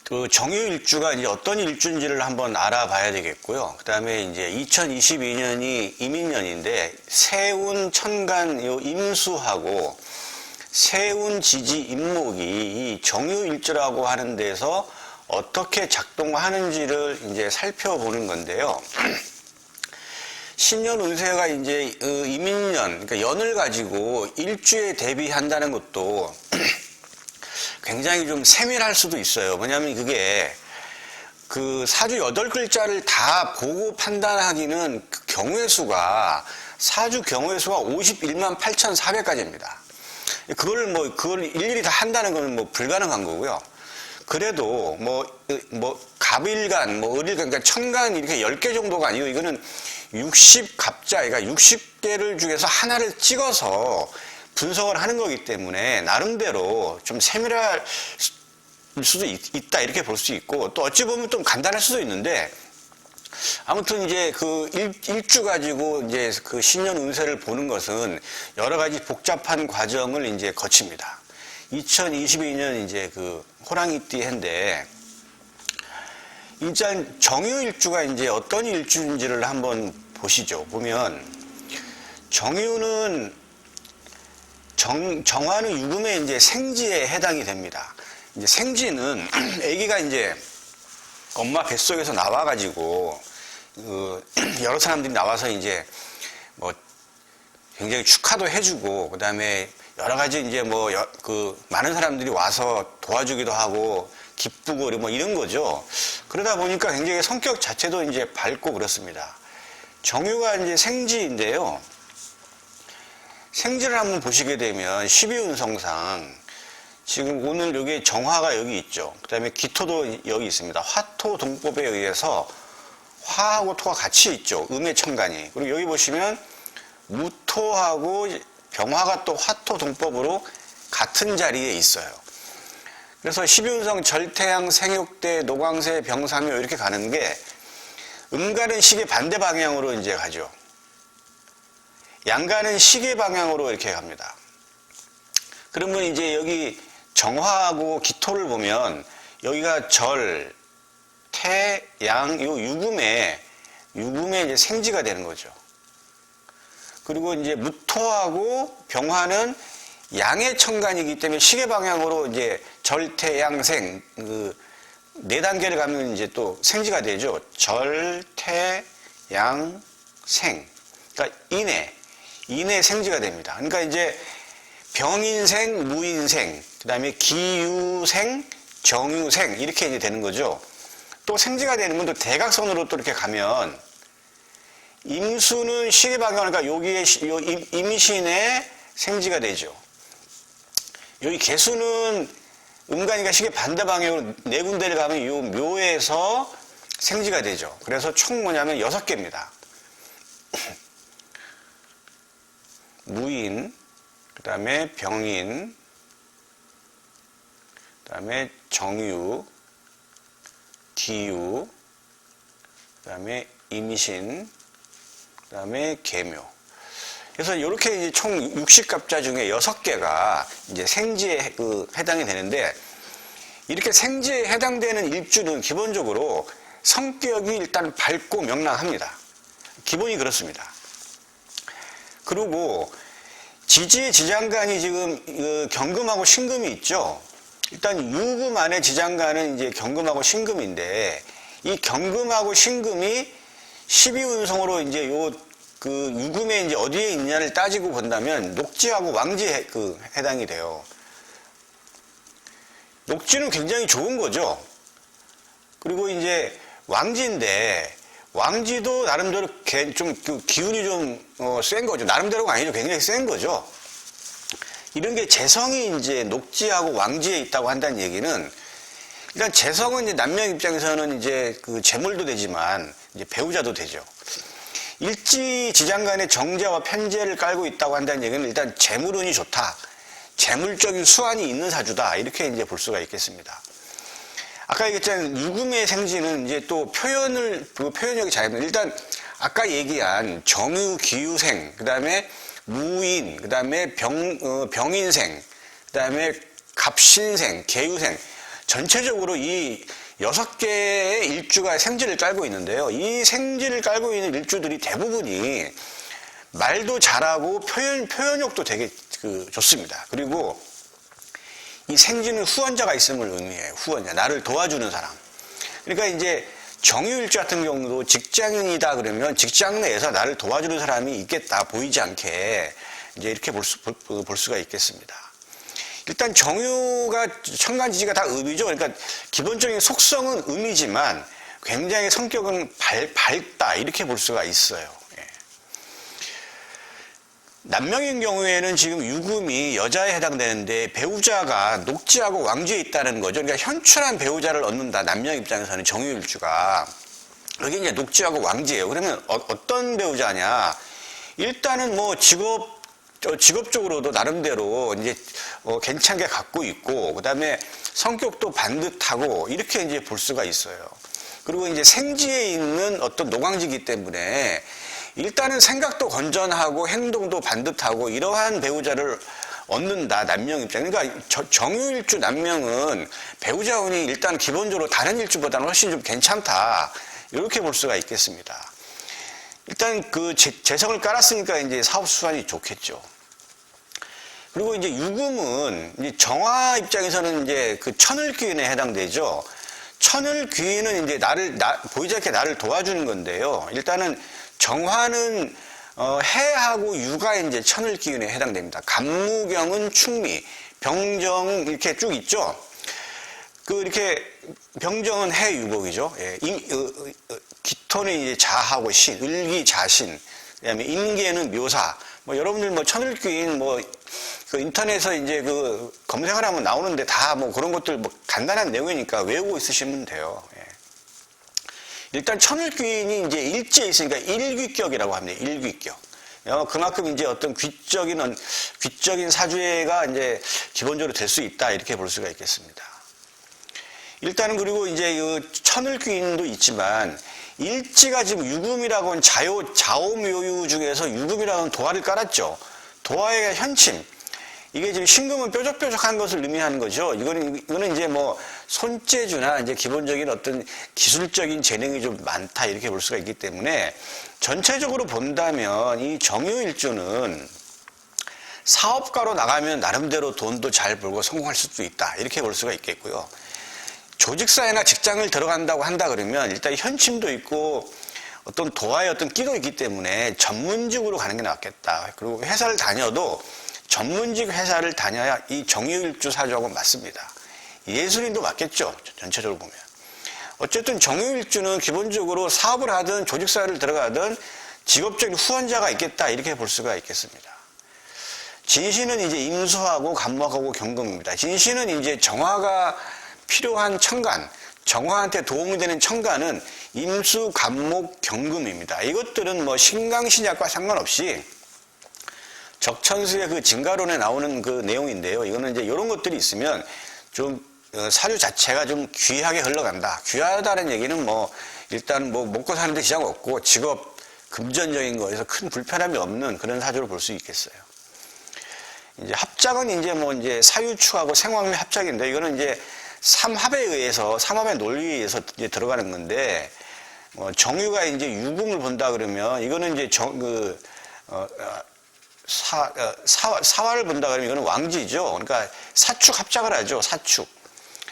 그 정유일주가 이제 어떤 일주인지를 한번 알아봐야 되겠고요. 그 다음에 이제 2022년이 이민년인데 세운 천간 요 임수하고 세운 지지 임목이 이 정유일주라고 하는 데서 어떻게 작동하는지를 이제 살펴보는 건데요. 신년 운세가 이제 이민년, 그러니까 연을 가지고 일주에 대비한다는 것도 굉장히 좀 세밀할 수도 있어요. 뭐냐면 그게 그 사주 8글자를 다 보고 판단하기는 그 경우의 수가 사주 경우의 수가 51만 8,400가지입니다. 그걸 일일이 다 한다는 건 뭐 불가능한 거고요. 그래도 갑일간, 을일간, 그러니까 천간 이렇게 10개 정도가 아니고 이거는 60갑자, 그러니까 60개를 중에서 하나를 찍어서 분석을 하는 거기 때문에 나름대로 좀 세밀할 수도 있다 이렇게 볼 수 있고, 또 어찌 보면 좀 간단할 수도 있는데, 아무튼 이제 그 일주 가지고 이제 그 신년 운세를 보는 것은 여러 가지 복잡한 과정을 이제 거칩니다. 2022년 이제 그 호랑이띠 해인데, 일단 정유일주가 이제 어떤 일주인지를 한번 보시죠. 보면 정유는 정화는 유금의 이제 생지에 해당이 됩니다. 이제 생지는 아기가 이제 엄마 뱃속에서 나와가지고 여러 사람들이 나와서 이제 뭐 굉장히 축하도 해주고, 그 다음에 여러 가지 이제 많은 사람들이 와서 도와주기도 하고 기쁘고 뭐 이런 거죠. 그러다 보니까 굉장히 성격 자체도 이제 밝고 그렇습니다. 정유가 이제 생지인데요. 생지를 한번 보시게 되면 12운성상 지금 오늘 여기 정화가 여기 있죠. 그 다음에 기토도 여기 있습니다. 화토 동법에 의해서 화하고 토가 같이 있죠. 음의 천간이. 그리고 여기 보시면 무토하고 병화가 또 화토 동법으로 같은 자리에 있어요. 그래서 12운성 절태양, 생육대, 노광세, 병사묘 이렇게 가는 게 음가는 시계 반대 방향으로 이제 가죠. 양가는 시계 방향으로 이렇게 갑니다. 그러면 이제 여기 정화하고 기토를 보면 여기가 절, 태, 양, 요 유금에 이제 생지가 되는 거죠. 그리고 이제 무토하고 병화는 양의 천간이기 때문에 시계 방향으로 이제 절, 태, 양, 생, 네 단계를 가면 이제 또 생지가 되죠. 절, 태, 양, 생. 그러니까 인해 생지가 됩니다. 그러니까 이제 병인생, 무인생, 그 다음에 기유생, 정유생 이렇게 이제 되는 거죠. 또 생지가 되는 건 또 대각선으로 또 이렇게 가면 임수는 시계 방향, 그러니까 여기에 임신의 생지가 되죠. 여기 개수는 음간이가 시계 반대 방향으로 네 군데를 가면 이 묘에서 생지가 되죠. 그래서 총 뭐냐면 6개입니다. 무인, 그 다음에 병인, 그 다음에 정유, 기유, 그 다음에 임신, 그 다음에 계묘. 그래서 이렇게 이제 총 60갑자 중에 6개가 이제 생지에 해당이 되는데, 이렇게 생지에 해당되는 일주는 기본적으로 성격이 일단 밝고 명랑합니다. 기본이 그렇습니다. 그리고 지지의 지장간이 지금 경금하고 신금이 있죠. 일단 유금 안에 지장간은 이제 경금하고 신금인데, 이 경금하고 신금이 12운성으로 이제 유금에 이제 어디에 있냐를 따지고 본다면 녹지하고 왕지에 해당이 돼요. 녹지는 굉장히 좋은 거죠. 그리고 이제 왕지인데, 왕지도 나름대로 좀 기운이 좀 센 거죠. 나름대로가 아니죠. 굉장히 센 거죠. 이런 게 재성이 이제 녹지하고 왕지에 있다고 한다는 얘기는, 일단 재성은 이제 남녀 입장에서는 이제 재물도 되지만 이제 배우자도 되죠. 일지 지장간에 정제와 편제를 깔고 있다고 한다는 얘기는 일단 재물운이 좋다. 재물적인 수완이 있는 사주다. 이렇게 이제 볼 수가 있겠습니다. 아까 얘기했잖아요. 유금의 생지는 이제 또 표현력이 잘합니다. 일단 아까 얘기한 정유, 기유생, 그 다음에 무인, 그 다음에 병인생, 그 다음에 갑신생, 계유생. 전체적으로 이 6개의 일주가 생지를 깔고 있는데요. 이 생지를 깔고 있는 일주들이 대부분이 말도 잘하고 표현력도 되게 좋습니다. 그리고 이 생지는 후원자가 있음을 의미해요. 후원자. 나를 도와주는 사람. 그러니까 이제 정유일주 같은 경우도 직장인이다 그러면 직장 내에서 나를 도와주는 사람이 있겠다. 보이지 않게 이제 이렇게 볼 수가 있겠습니다. 일단 정유가 천간지지가 다 음이죠. 그러니까 기본적인 속성은 음이지만 굉장히 성격은 밝다 이렇게 볼 수가 있어요. 예. 남명인 경우에는 지금 유금이 여자에 해당되는데 배우자가 녹지하고 왕지에 있다는 거죠. 그러니까 현출한 배우자를 얻는다. 남명 입장에서는 정유일주가 여기 이제 녹지하고 왕지예요. 그러면 어떤 배우자냐? 일단은 뭐 직업적으로도 나름대로 이제 괜찮게 갖고 있고, 그 다음에 성격도 반듯하고, 이렇게 이제 볼 수가 있어요. 그리고 이제 생지에 있는 어떤 노광지이기 때문에 일단은 생각도 건전하고 행동도 반듯하고 이러한 배우자를 얻는다. 남명 입장. 그러니까 정유일주 남명은 배우자 운이 일단 기본적으로 다른 일주보다는 훨씬 좀 괜찮다. 이렇게 볼 수가 있겠습니다. 일단 재성을 깔았으니까 이제 사업 수완이 좋겠죠. 그리고 이제 유금은 이제 정화 입장에서는 이제 천을귀인에 해당되죠. 천을귀인은 이제 보이지 않게 나를 도와주는 건데요. 일단은 정화는 해하고 유가 이제 천을귀인에 해당됩니다. 간무경은 충미, 병정 이렇게 쭉 있죠. 이렇게 병정은 해유복이죠. 예, 기토는 이제 자하고 신, 을기자신, 그다음에 임계는 묘사. 여러분들 천을귀인 인터넷에서 이제 검색을 하면 나오는데 다 그런 것들 간단한 내용이니까 외우고 있으시면 돼요. 예. 일단 천을귀인이 이제 일지에 있으니까 일귀격이라고 합니다. 일귀격. 그만큼 이제 어떤 귀적인 사주가 이제 기본적으로 될 수 있다. 이렇게 볼 수가 있겠습니다. 일단은 그리고 이제 천을귀인도 있지만 일지가 지금 유금이라고 하는 자오묘유 중에서 유금이라는 도화를 깔았죠. 도화의 현침. 이게 지금 신금은 뾰족뾰족한 것을 의미하는 거죠. 이거는 이제 손재주나 이제 기본적인 어떤 기술적인 재능이 좀 많다 이렇게 볼 수가 있기 때문에 전체적으로 본다면 이 정유일주는 사업가로 나가면 나름대로 돈도 잘 벌고 성공할 수도 있다 이렇게 볼 수가 있겠고요. 조직사회나 직장을 들어간다고 한다 그러면 일단 현침도 있고 어떤 도화의 어떤 끼도 있기 때문에 전문직으로 가는 게 낫겠다. 그리고 회사를 다녀도 전문직 회사를 다녀야 이 정유일주 사주하고 맞습니다. 예술인도 맞겠죠. 전체적으로 보면. 어쨌든 정유일주는 기본적으로 사업을 하든 조직사회를 들어가든 직업적인 후원자가 있겠다. 이렇게 볼 수가 있겠습니다. 진신은 이제 임수하고 간목하고 경금입니다. 진신은 이제 정화가 필요한 천간, 정화한테 도움이 되는 천간은 임수, 간목, 경금입니다. 이것들은 신강신약과 상관없이 적천수의 진가론에 나오는 내용인데요. 이거는 이제 이런 것들이 있으면 좀 사주 자체가 좀 귀하게 흘러간다. 귀하다는 얘기는 일단 먹고 사는데 지장 없고 직업 금전적인 거에서 큰 불편함이 없는 그런 사주로 볼 수 있겠어요. 이제 합작은 이제 사유축하고 생황의 합작인데 이거는 이제 삼합에 의해서 삼합의 논리에 의해서 이제 들어가는 건데 정유가 이제 유금을 본다 그러면 이거는 이제 사화를 본다 그러면 이거는 왕지죠. 그러니까 사축 합작을 하죠. 사축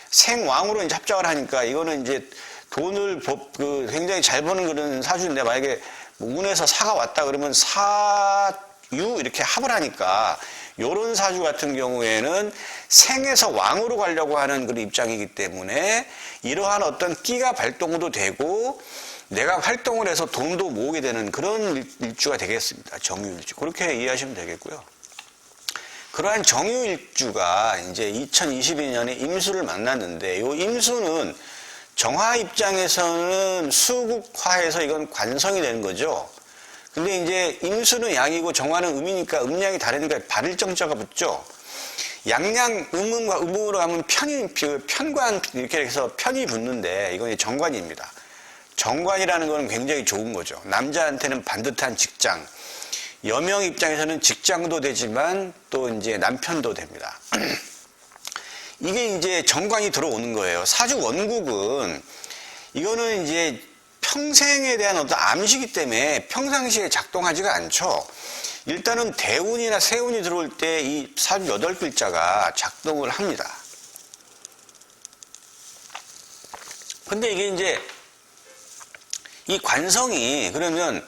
생왕으로 이제 합작을 하니까 이거는 이제 돈을 굉장히 잘 버는 그런 사주인데 만약에 운에서 사가 왔다 그러면 사유 이렇게 합을 하니까 요런 사주 같은 경우에는 생에서 왕으로 가려고 하는 그런 입장이기 때문에 이러한 어떤 끼가 발동도 되고 내가 활동을 해서 돈도 모으게 되는 그런 일주가 되겠습니다. 정유일주. 그렇게 이해하시면 되겠고요. 그러한 정유일주가 이제 2022년에 임수를 만났는데 이 임수는 정화 입장에서는 수국화해서 이건 관성이 되는 거죠. 근데 이제 임수는 양이고 정화는 음이니까 음양이 다르니까 발일정자가 붙죠. 양양 음음과 음음으로 가면 편관 이렇게 해서 편이 붙는데 이건 정관입니다. 정관이라는 건 굉장히 좋은 거죠. 남자한테는 반듯한 직장. 여명 입장에서는 직장도 되지만 또 이제 남편도 됩니다. 이게 이제 정관이 들어오는 거예요. 사주 원국은 이거는 이제 평생에 대한 어떤 암시기 때문에 평상시에 작동하지가 않죠. 일단은 대운이나 세운이 들어올 때 이 사주 8글자가 작동을 합니다. 근데 이게 이제 이 관성이 그러면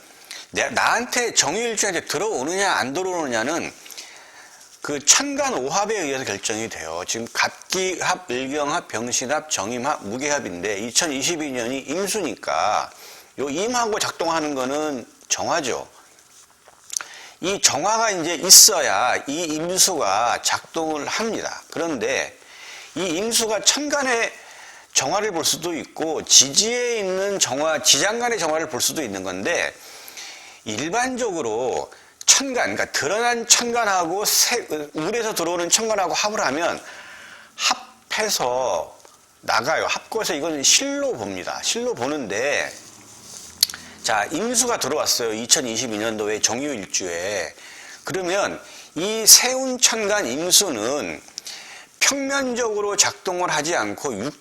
나한테 정유일주한테 들어오느냐 안 들어오느냐는 그 천간오합에 의해서 결정이 돼요. 지금 갑기합, 을경합, 병신합, 정임합, 무게합인데 2022년이 임수니까 요 임하고 작동하는 거는 정화죠. 이 정화가 이제 있어야 이 임수가 작동을 합니다. 그런데 이 임수가 천간의 정화를 볼 수도 있고 지지에 있는 정화, 지장간의 정화를 볼 수도 있는 건데 일반적으로 천간, 그러니까 드러난 천간하고 울에서 들어오는 천간하고 합을 하면 합해서 나가요. 합고해서 이건 실로 봅니다. 실로 보는데 자, 임수가 들어왔어요. 2022년도에 정유일주에. 그러면 이 세운 천간 임수는 평면적으로 작동을 하지 않고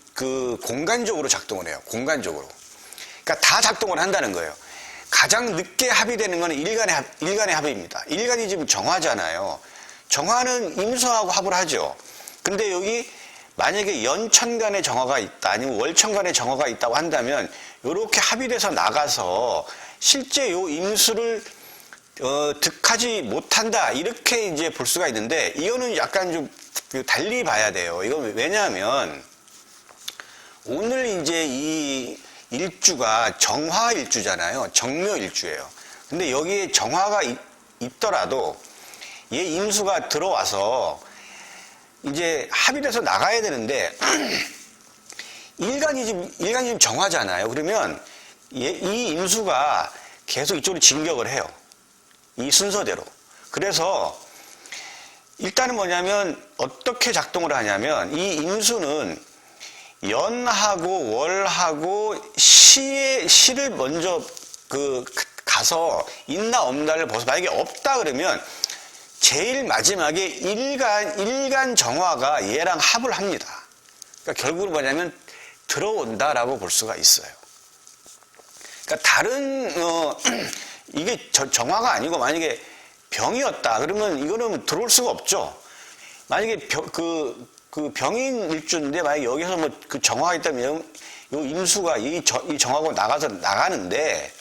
공간적으로 작동을 해요. 공간적으로. 그러니까 다 작동을 한다는 거예요. 가장 늦게 합의되는 것은 일간의 합의입니다. 일간이 지금 정화잖아요. 정화는 임수하고 합을 하죠. 근데 여기 만약에 연천간의 정화가 있다, 아니면 월천간의 정화가 있다고 한다면 이렇게 합의돼서 나가서 실제 요 임수를 득하지 못한다 이렇게 이제 볼 수가 있는데 이거는 약간 좀 달리 봐야 돼요. 이건 왜냐하면 오늘 이제 이 일주가 정화일주잖아요. 정묘일주예요. 근데 여기에 정화가 있더라도 얘 임수가 들어와서 이제 합의돼서 나가야 되는데 일간이 지금 정화잖아요. 그러면 이 임수가 계속 이쪽으로 진격을 해요. 이 순서대로. 그래서 일단은 뭐냐면 어떻게 작동을 하냐면 이 임수는 연하고 월하고 시를 먼저 가서 있나 없나를 보서 만약에 없다 그러면 제일 마지막에 일간 정화가 얘랑 합을 합니다. 그러니까 결국은 뭐냐면 들어온다라고 볼 수가 있어요. 그러니까 다른 이게 정화가 아니고 만약에 병이었다 그러면 이거는 들어올 수가 없죠. 만약에 병인 일주인데 만약에 여기서 뭐 그 정화가 있다면 요 임수가 이 정화고 나가는데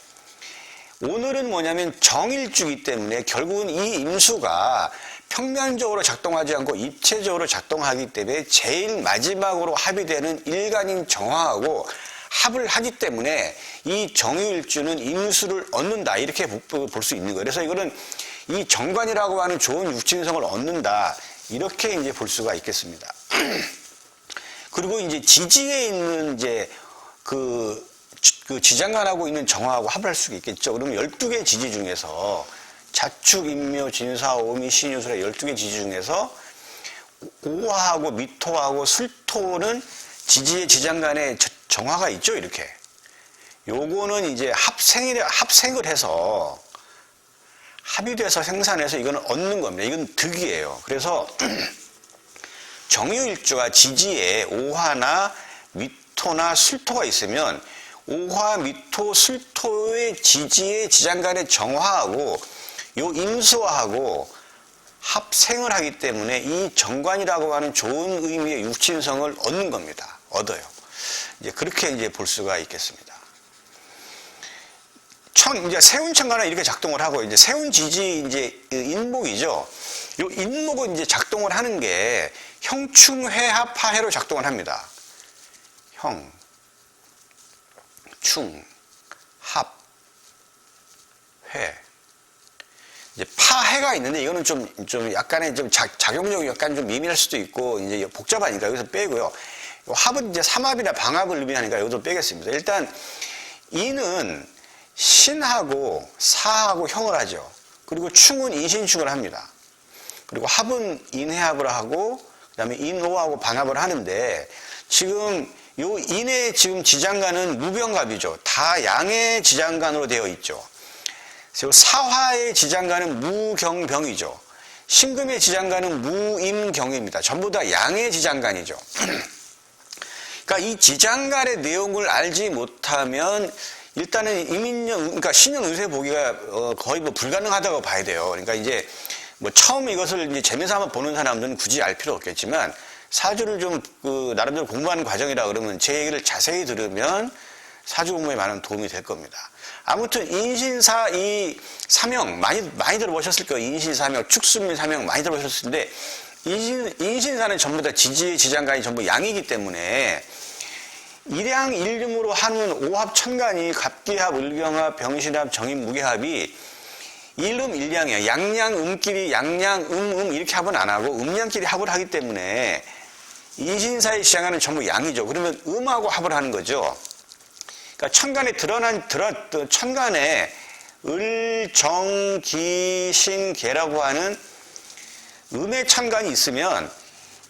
오늘은 뭐냐면 정일주이기 때문에 결국은 이 임수가 평면적으로 작동하지 않고 입체적으로 작동하기 때문에 제일 마지막으로 합의되는 일간인 정화하고 합을 하기 때문에 이 정유일주는 임수를 얻는다 이렇게 볼 수 있는 거예요. 그래서 이거는 이 정관이라고 하는 좋은 육친성을 얻는다 이렇게 이제 볼 수가 있겠습니다. 그리고 이제 지지에 있는 이제 그 지장간하고 있는 정화하고 합을 할 수가 있겠죠. 그러면 12개 지지 중에서 자축, 인묘, 진사, 오미, 신유술의 12개 지지 중에서 오화하고 미토하고 술토는 지지의 지장간에 정화가 있죠, 이렇게. 요거는 이제 합생을 해서 합의돼서 생산해서 이거는 얻는 겁니다. 이건 득이에요. 그래서 정유일주가 지지에 오화나 미토나 술토가 있으면 오화, 미토, 술토의 지지의 지장간의 정화하고 요 임수화하고 합생을 하기 때문에 이 정관이라고 하는 좋은 의미의 육친성을 얻는 겁니다. 얻어요. 이제 그렇게 이제 볼 수가 있겠습니다. 이제 세운천간은 이렇게 작동을 하고 이제 세운지지 이제 인목이죠. 요 인목은 이제 작동을 하는 게 형충회합하해로 작동을 합니다. 형, 충, 합, 회. 이제 파해가 있는데 이거는 좀 약간의 좀 작용력이 약간 좀 미미할 수도 있고 이제 복잡하니까 여기서 빼고요. 합은 이제 삼합이나 방합을 의미하니까 여기서 빼겠습니다. 일단 이는 신하고 사하고 형을 하죠. 그리고 충은 인신충을 합니다. 그리고 합은 인해합을 하고 그다음에 인오하고 방합을 하는데 지금 요 인의 지금 지장간은 무병갑이죠. 다 양의 지장간으로 되어 있죠. 그리고 사화의 지장간은 무경병이죠. 신금의 지장간은 무임경입니다. 전부 다 양의 지장간이죠. 그러니까 이 지장간의 내용을 알지 못하면 일단은 이민년, 그러니까 신년 운세 보기가 거의 뭐 불가능하다고 봐야 돼요. 그러니까 이제 뭐 처음 이것을 이제 재미삼아 보는 사람들은 굳이 알 필요 없겠지만 사주를 좀 나름대로 공부하는 과정이라 그러면 제 얘기를 자세히 들으면 사주 공부에 많은 도움이 될 겁니다. 아무튼 인신사 이 사명 많이 들어보셨을 거예요. 인신사명, 축수민 사명 많이 들어보셨을 텐데 인신사는 전부 다 지지의 지장간이 전부 양이기 때문에 일양 일름으로 하는 오합천간이 갑기합, 을경합, 병신합, 정인, 무게합이 일음 일양이에요. 양양 음끼리 양양 이렇게 합은 안 하고 음양끼리 합을 하기 때문에 인신사의 지장간은 전부 양이죠. 그러면 음하고 합을 하는 거죠. 그러니까 천간에 천간에 을, 정, 기, 신, 개라고 하는 음의 천간이 있으면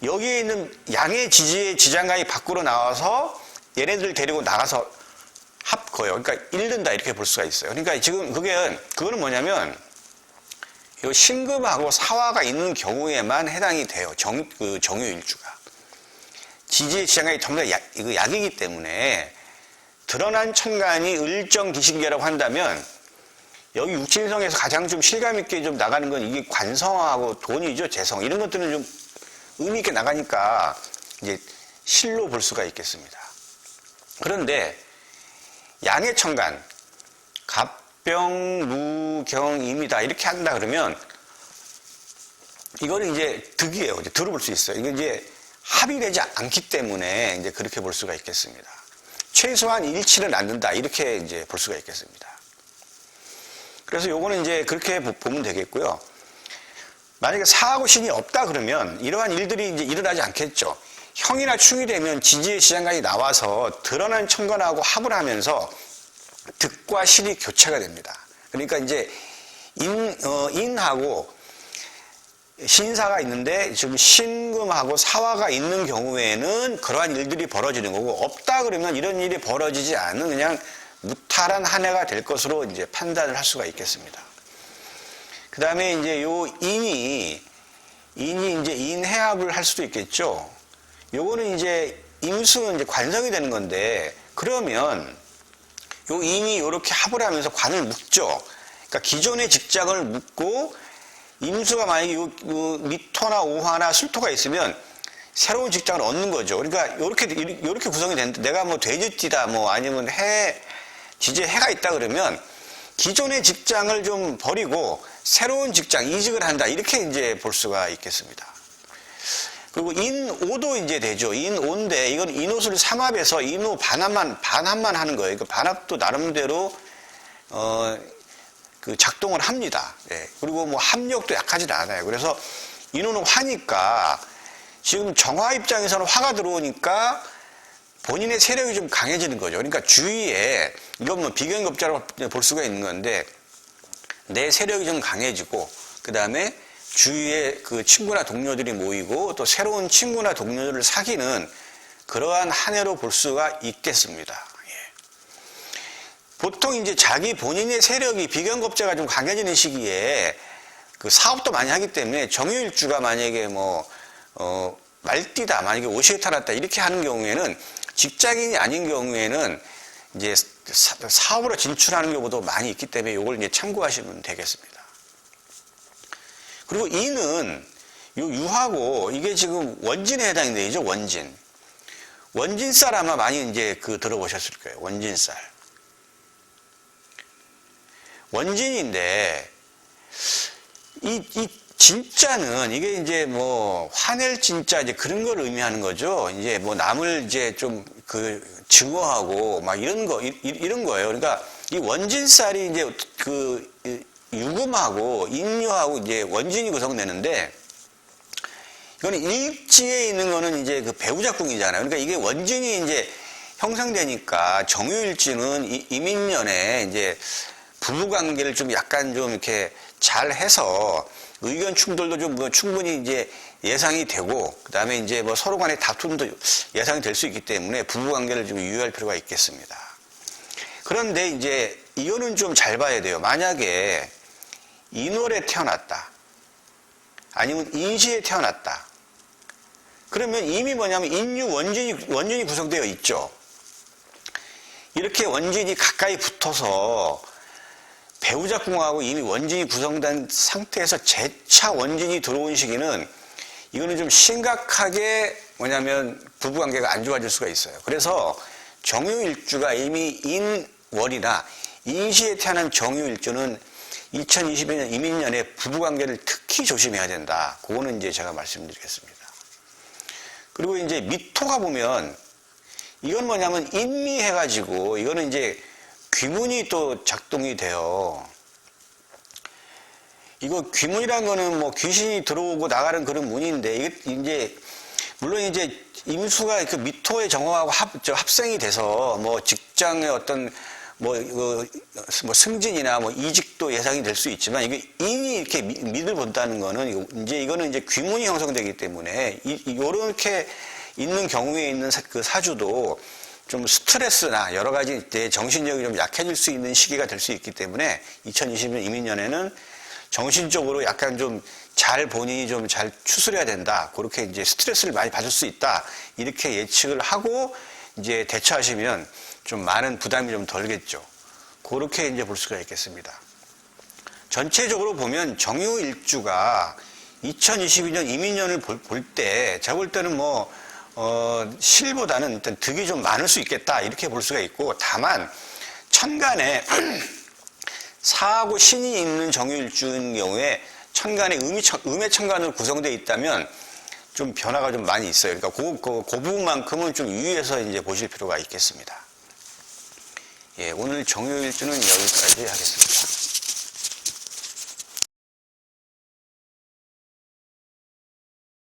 여기에 있는 양의 지지의 지장간이 밖으로 나와서 얘네들 데리고 나가서 합거요. 그러니까 잃는다 이렇게 볼 수가 있어요. 그러니까 지금 그거는 뭐냐면 요 신금하고 사화가 있는 경우에만 해당이 돼요. 정유일주가 지지의 지장간이 전부 다 약이기 때문에 드러난 천간이 을정 기신계라고 한다면 여기 육신성에서 가장 좀 실감 있게 좀 나가는 건 이게 관성하고 돈이죠. 재성 이런 것들은 좀 의미 있게 나가니까 이제 실로 볼 수가 있겠습니다. 그런데 양의 천간 갑병 무경임이다 이렇게 한다 그러면 이거는 이제 득이에요. 이제 들어볼 수 있어요. 이게 이제 합이 되지 않기 때문에 이제 그렇게 볼 수가 있겠습니다. 최소한 일치는 않는다 이렇게 이제 볼 수가 있겠습니다. 그래서 요거는 이제 그렇게 보면 되겠고요. 만약에 사하고 신이 없다 그러면 이러한 일들이 이제 일어나지 않겠죠. 형이나 충이 되면 지지의 지장간이 나와서 드러난 천간하고 합을 하면서 득과 실이 교체가 됩니다. 그러니까 이제 인하고 신사가 있는데 지금 신금하고 사화가 있는 경우에는 그러한 일들이 벌어지는 거고 없다 그러면 이런 일이 벌어지지 않는 그냥 무탈한 한 해가 될 것으로 이제 판단을 할 수가 있겠습니다. 그 다음에 이제 요 인이 이제 인해합을 할 수도 있겠죠. 요거는 이제 임수는 이제 관성이 되는 건데 그러면 요 인이 요렇게 합을 하면서 관을 묶죠. 그러니까 기존의 직장을 묶고 임수가 만약에 미토나 오화나 술토가 있으면 새로운 직장을 얻는 거죠. 그러니까 요렇게 구성이 되는데 내가 뭐 돼지띠다 뭐 아니면 지지에 해가 있다 그러면 기존의 직장을 좀 버리고 새로운 직장 이직을 한다 이렇게 이제 볼 수가 있겠습니다. 그리고 인오도 이제 되죠. 인오인데 이건 인오수를 삼합해서 인오 반합만 하는 거예요. 그 반합도 나름대로 그 작동을 합니다. 네. 그리고 뭐 합력도 약하지는 않아요. 그래서 인호는 화니까 지금 정화 입장에서는 화가 들어오니까 본인의 세력이 좀 강해지는 거죠. 그러니까 주위에 이건 뭐 비견급자로 볼 수가 있는 건데 내 세력이 좀 강해지고 그 다음에 주위에 그 친구나 동료들이 모이고 또 새로운 친구나 동료들을 사귀는 그러한 한 해로 볼 수가 있겠습니다. 보통 이제 자기 본인의 세력이 비견급자가 좀 강해지는 시기에 그 사업도 많이 하기 때문에 정유일주가 만약에 말띠다, 만약에 오시에 타났다 이렇게 하는 경우에는 직장인이 아닌 경우에는 이제 사업으로 진출하는 경우도 많이 있기 때문에 이걸 이제 참고하시면 되겠습니다. 그리고 이는 요 유하고 이게 지금 원진에 해당이 되죠. 원진쌀 아마 많이 이제 들어보셨을 거예요. 원진쌀. 원진인데 이 진짜는 이게 이제 뭐 화낼 진짜 이제 그런 걸 의미하는 거죠. 이제 뭐 남을 이제 좀 증오하고 막 이런 거예요. 그러니까 이 원진쌀이 이제 유금하고 인유하고 이제 원진이 구성되는데 이거는 일지에 있는 거는 이제 그 배우작궁이잖아요. 그러니까 이게 원진이 이제 형성되니까 정유일지는 이민년에 이제 부부관계를 좀 약간 좀 이렇게 잘 해서 의견 충돌도 좀 충분히 이제 예상이 되고, 그 다음에 이제 뭐 서로 간의 다툼도 예상이 될 수 있기 때문에 부부관계를 좀 유의할 필요가 있겠습니다. 그런데 이제 이거는 좀 잘 봐야 돼요. 만약에 인월에 태어났다. 아니면 인시에 태어났다. 그러면 이미 뭐냐면 인유 원진이 구성되어 있죠. 이렇게 원진이 가까이 붙어서 배우자궁하고 이미 원진이 구성된 상태에서 재차 원진이 들어온 시기는 이거는 좀 심각하게 뭐냐면 부부관계가 안 좋아질 수가 있어요. 그래서 정유일주가 이미 인월이나 인시에 태어난 정유일주는 2022년 이민년에 부부관계를 특히 조심해야 된다. 그거는 이제 제가 말씀드리겠습니다. 그리고 이제 미토가 보면 이건 뭐냐면 인미해가지고 이거는 이제 귀문이 또 작동이 돼요. 이거 귀문이란 거는 뭐 귀신이 들어오고 나가는 그런 문인데 이게 이제 물론 이제 임수가 그 미토의 정화하고 합생이 돼서 뭐 직장의 어떤 뭐 승진이나 뭐 이직도 예상이 될 수 있지만 이게 인이 이렇게 mid을 본다는 거는 이거는 이제 귀문이 형성되기 때문에 이렇게 있는 경우에 있는 그 사주도 좀 스트레스나 여러 가지 정신력이 좀 약해질 수 있는 시기가 될 수 있기 때문에 2020년 이민년에는 정신적으로 약간 좀 잘 본인이 좀 잘 추스려야 된다. 그렇게 이제 스트레스를 많이 받을 수 있다. 이렇게 예측을 하고 이제 대처하시면 좀 많은 부담이 좀 덜겠죠. 그렇게 이제 볼 수가 있겠습니다. 전체적으로 보면 정유일주가 2022년 이민년을 볼 때 제가 볼 때는 뭐 실보다는 일단 득이 좀 많을 수 있겠다 이렇게 볼 수가 있고 다만 천간에 사하고 신이 있는 정유일주인 경우에 천간에 음의 천간으로 구성되어 있다면 좀 변화가 좀 많이 있어요. 그러니까 그 부분만큼은 좀 유의해서 이제 보실 필요가 있겠습니다. 예, 오늘 정유일주는 여기까지 하겠습니다.